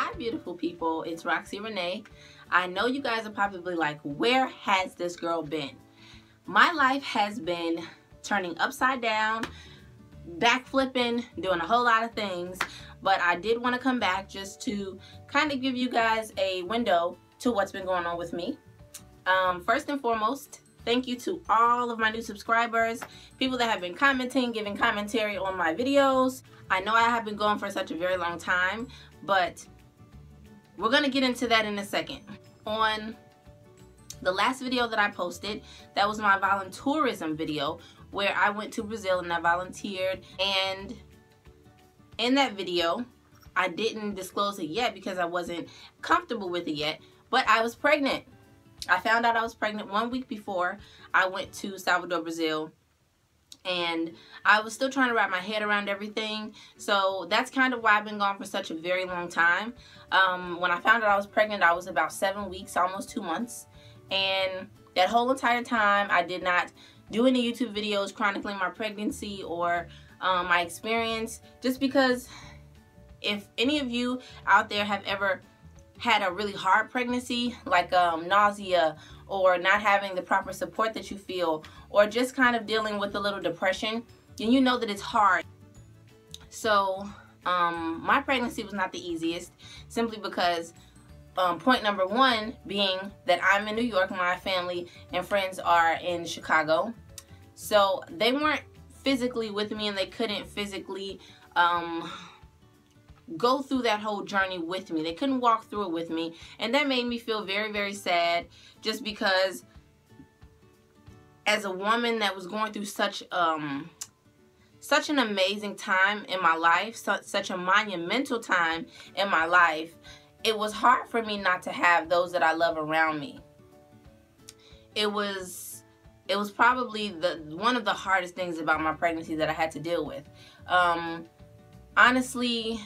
Hi beautiful people, it's Roxy Renee. I know you guys are probably like, where has this girl been? My life has been turning upside down, backflipping, doing a whole lot of things, but I did want to come back just to kind of give you guys a window to what's been going on with me. First and foremost, thank you to all of my new subscribers, people that have been commenting, giving commentary on my videos. I know I have been going for such a very long time, but we're going to get into that in a second. On the last video that I posted, that was my voluntourism video where I went to Brazil and I volunteered, and in that video I didn't disclose it yet because I wasn't comfortable with it yet, but I was pregnant. I found out I was pregnant 1 week before I went to Salvador, Brazil, and I was still trying to wrap my head around everything. So that's kind of why I've been gone for such a very long time. When I found out I was pregnant, I was about 7 weeks, almost 2 months, and that whole entire time I did not do any YouTube videos chronicling my pregnancy or my experience, just because if any of you out there have ever had a really hard pregnancy, like nausea or not having the proper support that you feel, or just kind of dealing with a little depression, then you know that it's hard. So my pregnancy was not the easiest, simply because point number one being that I'm in New York, my family and friends are in Chicago, so they weren't physically with me and they couldn't physically go through that whole journey with me. They couldn't walk through it with me, and that made me feel very, very sad, just because as a woman that was going through such an amazing time in my life, such a monumental time in my life, it was hard for me not to have those that I love around me. It was probably one of the hardest things about my pregnancy that I had to deal with. Honestly,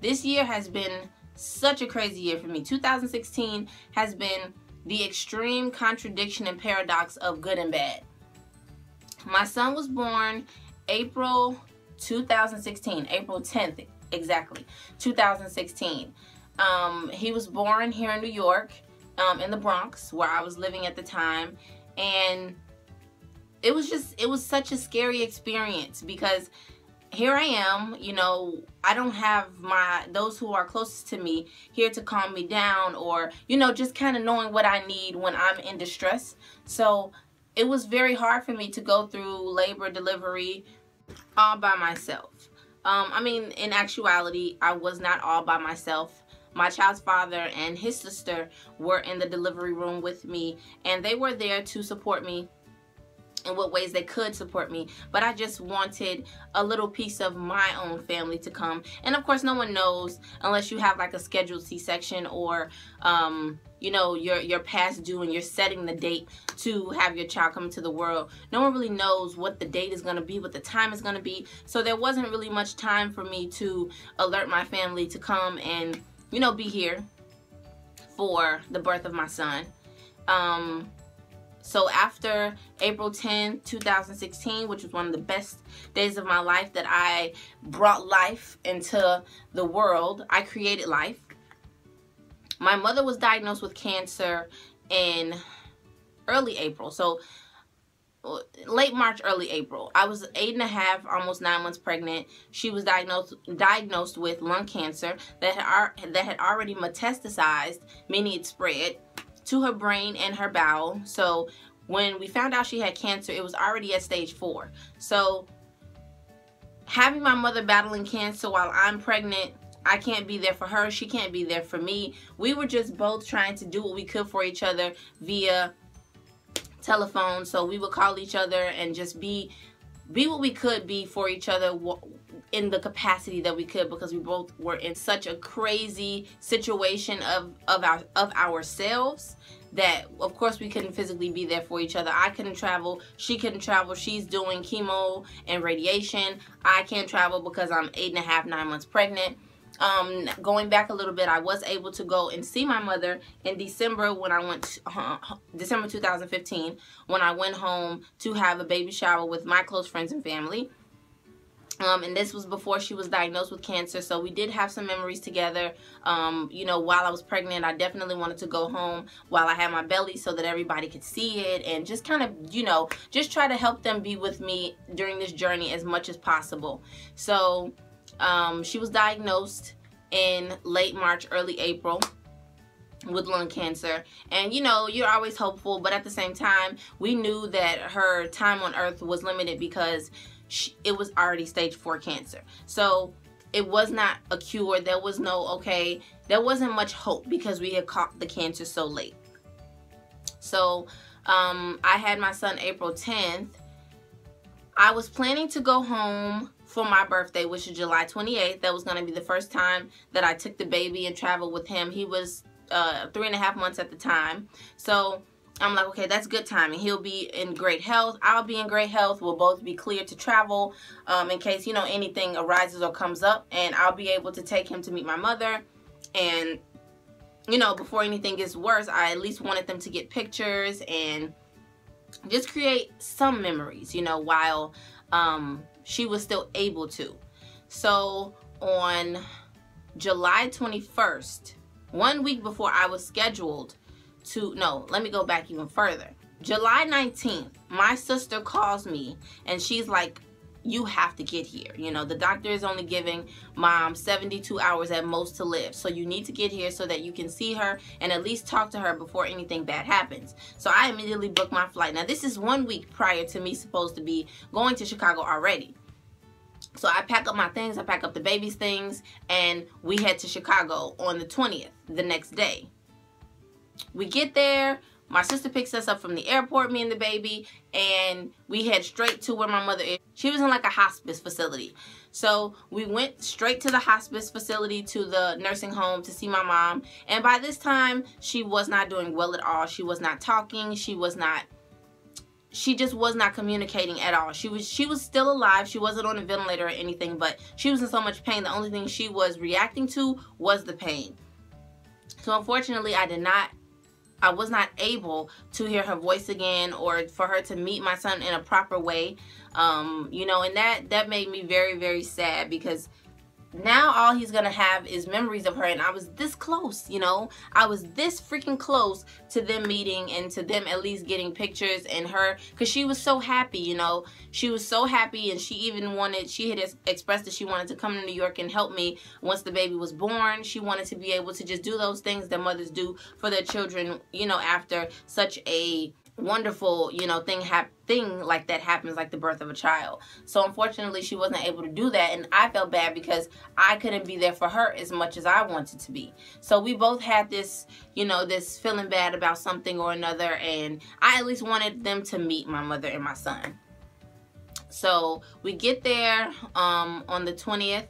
this year has been such a crazy year for me. 2016 has been the extreme contradiction and paradox of good and bad. My son was born April 2016, April 10th exactly, 2016. He was born here in New York, in the Bronx, where I was living at the time, and it was such a scary experience, because here I am, you know, I don't have those who are closest to me here to calm me down, or, you know, just kind of knowing what I need when I'm in distress. So it was very hard for me to go through labor, delivery all by myself. I mean, in actuality, I was not all by myself. My child's father and his sister were in the delivery room with me, and they were there to support me in what ways they could support me, but I just wanted a little piece of my own family to come. And of course, no one knows unless you have like a scheduled C-section, or you know, you're past due and you're setting the date to have your child come into the world. No one really knows what the date is going to be, what the time is going to be. So there wasn't really much time for me to alert my family to come and, you know, be here for the birth of my son. So after April 10, 2016, which was one of the best days of my life, that I brought life into the world, I created life. My mother was diagnosed with cancer in early April. So late March, early April. I was 8.5, almost 9 months pregnant. She was diagnosed with lung cancer that had already metastasized, meaning it spread to her brain and her bowel. So when we found out she had cancer, it was already at stage 4. So having my mother battling cancer while I'm pregnant, I can't be there for her, she can't be there for me. We were just both trying to do what we could for each other via telephone. So we would call each other and just be what we could be for each other in the capacity that we could, because we both were in such a crazy situation of ourselves that of course we couldn't physically be there for each other. I couldn't travel, she couldn't travel. She's doing chemo and radiation. I can't travel because I'm 8.5, 9 months pregnant. Going back a little bit, I was able to go and see my mother in December when I went, December 2015, when I went home to have a baby shower with my close friends and family. And this was before she was diagnosed with cancer, so we did have some memories together. You know, while I was pregnant, I definitely wanted to go home while I had my belly so that everybody could see it, and just kind of, you know, just try to help them be with me during this journey as much as possible. So she was diagnosed in late March, early April with lung cancer. And you know, you're always hopeful, but at the same time, we knew that her time on earth was limited because it was already stage 4 cancer. So it was not a cure. There was no, okay, there wasn't much hope because we had caught the cancer so late. So I had my son April 10th. I was planning to go home for my birthday, which is July 28th. That was going to be the first time that I took the baby and traveled with him. He was 3.5 months at the time. So I'm like, okay, that's good timing. He'll be in great health. I'll be in great health. We'll both be clear to travel in case, you know, anything arises or comes up. And I'll be able to take him to meet my mother. And, you know, before anything gets worse, I at least wanted them to get pictures and just create some memories, you know, while she was still able to. So on July 21st, 1 week before I was scheduled to, no, let me go back even further. July 19th, my sister calls me and she's like, you have to get here. You know, the doctor is only giving mom 72 hours at most to live. So you need to get here so that you can see her and at least talk to her before anything bad happens. So I immediately booked my flight. Now this is 1 week prior to me supposed to be going to Chicago already. So I pack up my things, I pack up the baby's things, and we head to Chicago on the 20th, the next day. We get there, my sister picks us up from the airport, me and the baby, and we head straight to where my mother is. She was in like a hospice facility. So we went straight to the hospice facility, to the nursing home to see my mom. And by this time, she was not doing well at all. She was not talking. She just was not communicating at all. She was still alive. She wasn't on a ventilator or anything, but she was in so much pain. The only thing she was reacting to was the pain. So unfortunately, I was not able to hear her voice again, or for her to meet my son in a proper way. You know, and that made me very, very sad, because now all he's gonna have is memories of her, and I was this close, you know. I was this freaking close to them meeting and to them at least getting pictures, and her, because she was so happy, you know. She was so happy, and she had expressed that she wanted to come to New York and help me once the baby was born. She wanted to be able to just do those things that mothers do for their children, you know, after such a wonderful, you know, thing like that happens, like the birth of a child. So unfortunately, she wasn't able to do that, and I felt bad because I couldn't be there for her as much as I wanted to be. So we both had this, you know, this feeling bad about something or another, and I at least wanted them to meet my mother and my son. So we get there on the 20th.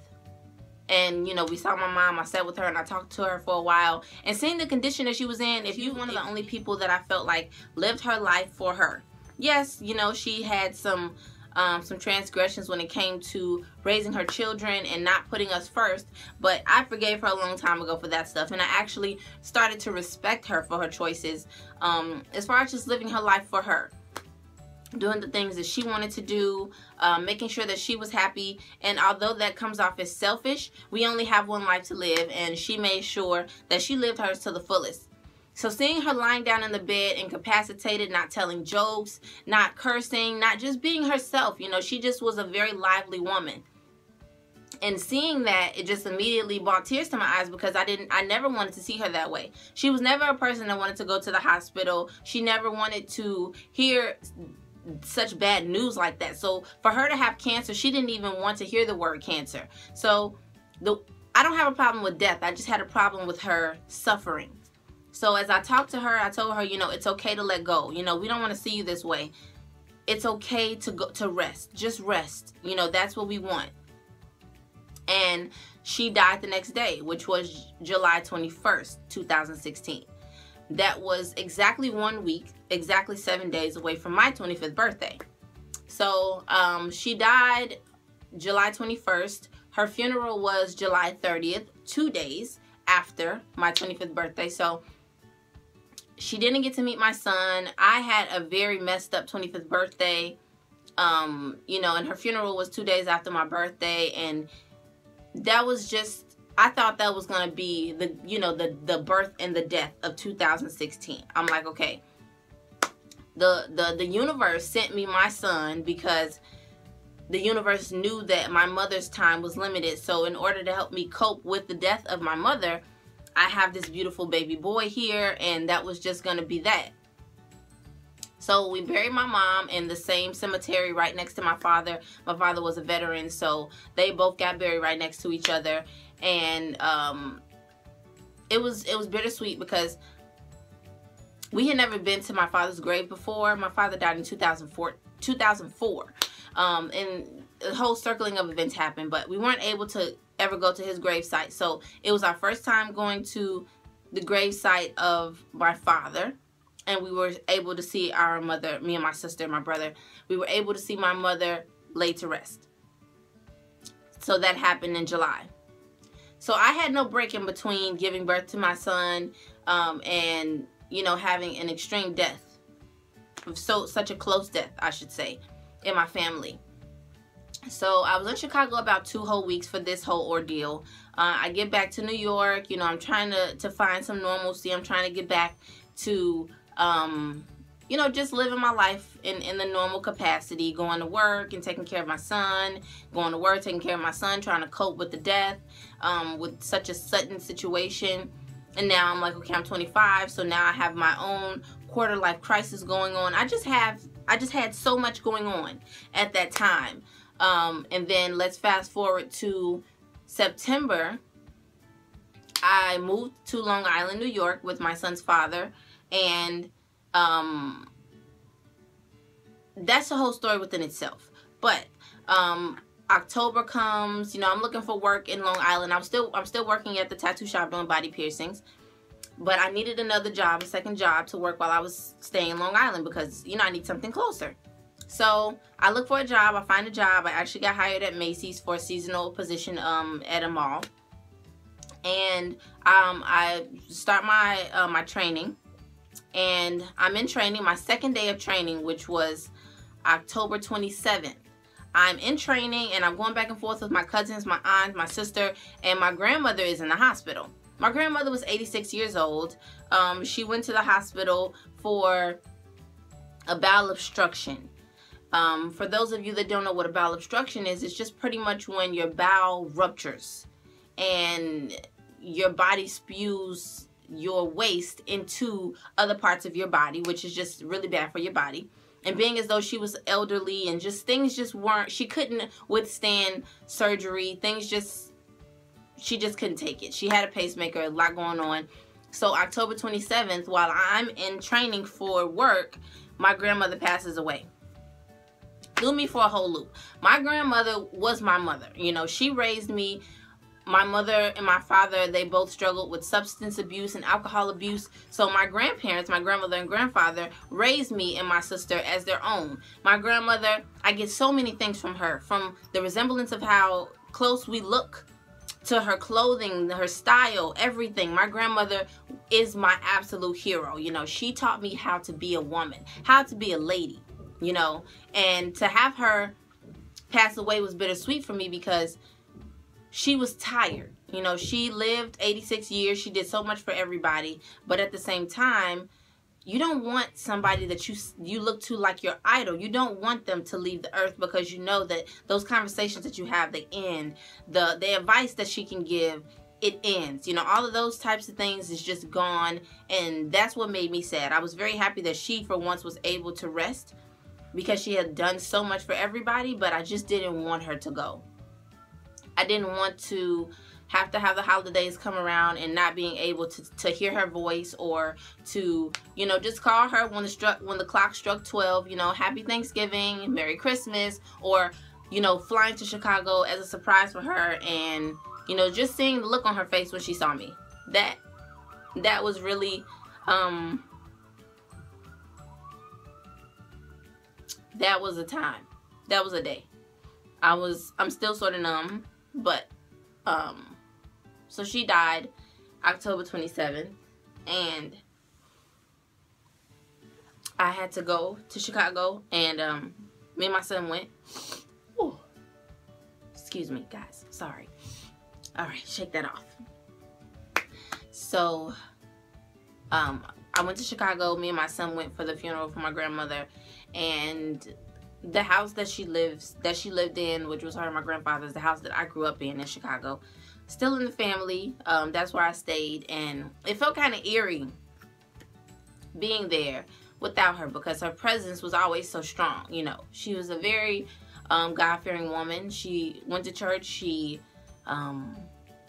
And, you know, we saw my mom, I sat with her and I talked to her for a while. And seeing the condition that she was in, if you one of the only people that I felt like lived her life for her. Yes, you know, she had some transgressions when it came to raising her children and not putting us first. But I forgave her a long time ago for that stuff. And I actually started to respect her for her choices, as far as just living her life for her. Doing the things that she wanted to do, making sure that she was happy. And although that comes off as selfish, we only have one life to live, and she made sure that she lived hers to the fullest. So seeing her lying down in the bed, incapacitated, not telling jokes, not cursing, not just being herself, you know, she just was a very lively woman. And seeing that, it just immediately brought tears to my eyes, because I never wanted to see her that way. She was never a person that wanted to go to the hospital. She never wanted to hear such bad news like that. So for her to have cancer, she didn't even want to hear the word cancer. So I don't have a problem with death. I just had a problem with her suffering. So as I talked to her, I told her, you know, it's okay to let go. You know, we don't want to see you this way. It's okay to go to rest. Just rest. You know, that's what we want. And she died the next day, which was July 21st, 2016. That was exactly 1 week, exactly 7 days away from my 25th birthday. So she died July 21st. Her funeral was July 30th, 2 days after my 25th birthday. So she didn't get to meet my son. I had a very messed up 25th birthday. You know, and her funeral was 2 days after my birthday, and that was just, I thought that was going to be the, you know, the birth and the death of 2016. I'm like, okay, the universe sent me my son because the universe knew that my mother's time was limited. So in order to help me cope with the death of my mother, I have this beautiful baby boy here, and that was just going to be that. So we buried my mom in the same cemetery right next to my father. My father was a veteran, so they both got buried right next to each other. And it was bittersweet because we had never been to my father's grave before. My father died in 2004. And the whole circling of events happened, but we weren't able to ever go to his grave site. So it was our first time going to the grave site of my father, and we were able to see our mother, me and my sister and my brother, we were able to see my mother laid to rest. So that happened in July. So I had no break in between giving birth to my son and, you know, having an extreme death, such a close death, I should say, in my family. So I was in Chicago about 2 whole weeks for this whole ordeal. I get back to New York, you know, I'm trying to find some normalcy. I'm trying to get back to, you know, just living my life in the normal capacity, going to work and taking care of my son, going to work, taking care of my son, trying to cope with the death, with such a sudden situation. And now I'm like, okay, I'm 25, so now I have my own quarter life crisis going on. I just had so much going on at that time. And then let's fast forward to September. I moved to Long Island, New York with my son's father, and that's a whole story within itself. But October comes, you know, I'm looking for work in Long Island. I'm still working at the tattoo shop doing body piercings, but I needed another job, a second job to work while I was staying in Long Island because, you know, I need something closer. So I look for a job, I find a job. I actually got hired at Macy's for a seasonal position at a mall. And I start my my training, and I'm in training, my second day of training, which was October 27th. I'm in training, and I'm going back and forth with my cousins, my aunt, my sister, and my grandmother is in the hospital. My grandmother was 86 years old. She went to the hospital for a bowel obstruction. For those of you that don't know what a bowel obstruction is, it's just pretty much when your bowel ruptures and your body spews your waste into other parts of your body, which is just really bad for your body. And being as though she was elderly and just things just weren't, she couldn't withstand surgery. She just couldn't take it. She had a pacemaker, a lot going on. So October 27th, while I'm in training for work, my grandmother passes away. Threw me for a whole loop. My grandmother was my mother. You know, she raised me. My mother and my father, they both struggled with substance abuse and alcohol abuse. So my grandparents, my grandmother and grandfather, raised me and my sister as their own. My grandmother, I get so many things from her, from the resemblance of how close we look to her clothing, her style, everything. My grandmother is my absolute hero. You know, she taught me how to be a woman, how to be a lady, you know, and to have her pass away was bittersweet for me because she was tired. You know, she lived 86 years. She did so much for everybody. But at the same time, you don't want somebody that you look to like your idol. You don't want them to leave the earth because you know that those conversations that you have, they end. The advice that she can give, it ends. You know, all of those types of things is just gone. And that's what made me sad. I was very happy that she, for once, was able to rest because she had done so much for everybody. But I just didn't want her to go. I didn't want to have the holidays come around and not being able to hear her voice, or to, you know, just call her when the clock struck 12, you know, Happy Thanksgiving, Merry Christmas, or, you know, flying to Chicago as a surprise for her, and, you know, just seeing the look on her face when she saw me. That was really that was a time. That was a day. I'm still sort of numb. But, so she died October 27th, and I had to go to Chicago and, Me and my son went. Ooh. Excuse me, guys. Sorry. All right, shake that off. So, I went to Chicago. Me and my son went for the funeral for my grandmother, and the house that she lived in, which was her and my grandfather's, the house that I grew up in Chicago, still in the family. That's where I stayed, and it felt kind of eerie being there without her, because her presence was always so strong. You know, she was a very God-fearing woman. She went to church. She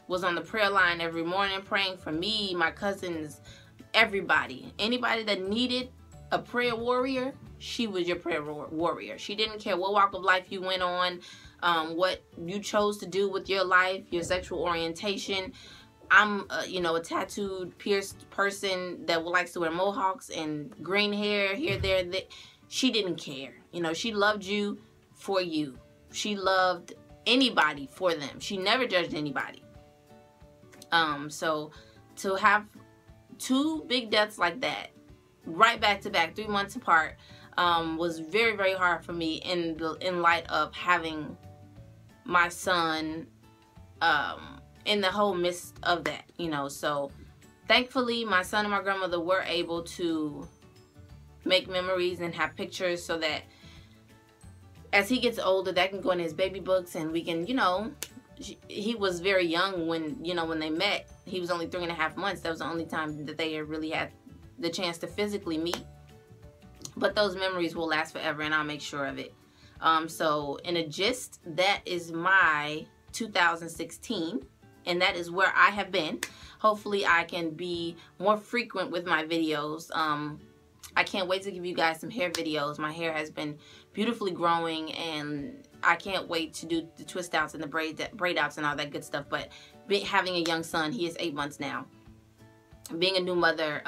was on the prayer line every morning praying for me, my cousins, everybody. Anybody that needed a prayer warrior, she was your prayer warrior. She didn't care what walk of life you went on, what you chose to do with your life, your sexual orientation. I'm, you know, a tattooed, pierced person that likes to wear mohawks and green hair here, there. She didn't care. You know, she loved you for you. She loved anybody for them. She never judged anybody. So to have two big deaths like that, right back to back, 3 months apart, was very, very hard for me in light of having my son in the whole midst of that, you know. So thankfully my son and my grandmother were able to make memories and have pictures, so that as he gets older, that can go in his baby books, and we can, you know, he was very young when, you know, when they met. He was only 3.5 months. That was the only time that they really had the chance to physically meet. But those memories will last forever, and I'll make sure of it. So in a gist, that is my 2016, and that is where I have been. Hopefully I can be more frequent with my videos. I can't wait to give you guys some hair videos. My hair has been beautifully growing, and I can't wait to do the twist outs and the braid outs and all that good stuff. But having a young son, he is 8 months now. Being a new mother,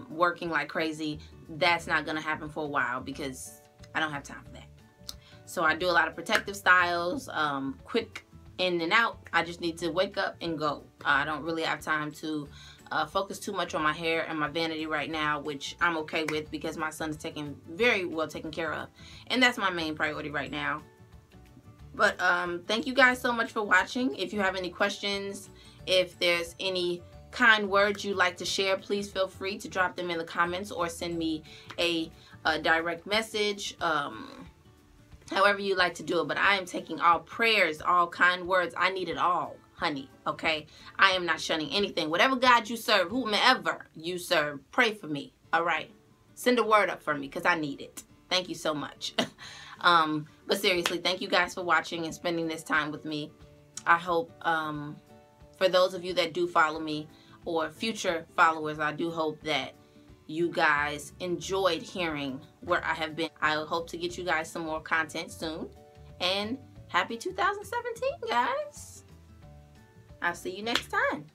working like crazy, that's not going to happen for a while, because I don't have time for that. So I do a lot of protective styles, quick in and out. I just need to wake up and go. I don't really have time to focus too much on my hair and my vanity right now, which I'm okay with, because my son is very well taken care of, and that's my main priority right now. But thank you guys so much for watching. If you have any questions, if there's any kind words you'd like to share, please feel free to drop them in the comments or send me a direct message, however you like to do it. But I am taking all prayers, all kind words. I need it all, honey, okay? I am not shunning anything. Whatever God you serve, whomever you serve, pray for me, all right? Send a word up for me, because I need it. Thank you so much. But seriously, thank you guys for watching and spending this time with me. I hope, for those of you that do follow me, or future followers, I do hope that you guys enjoyed hearing where I have been. I hope to get you guys some more content soon. And happy 2017, guys. I'll see you next time.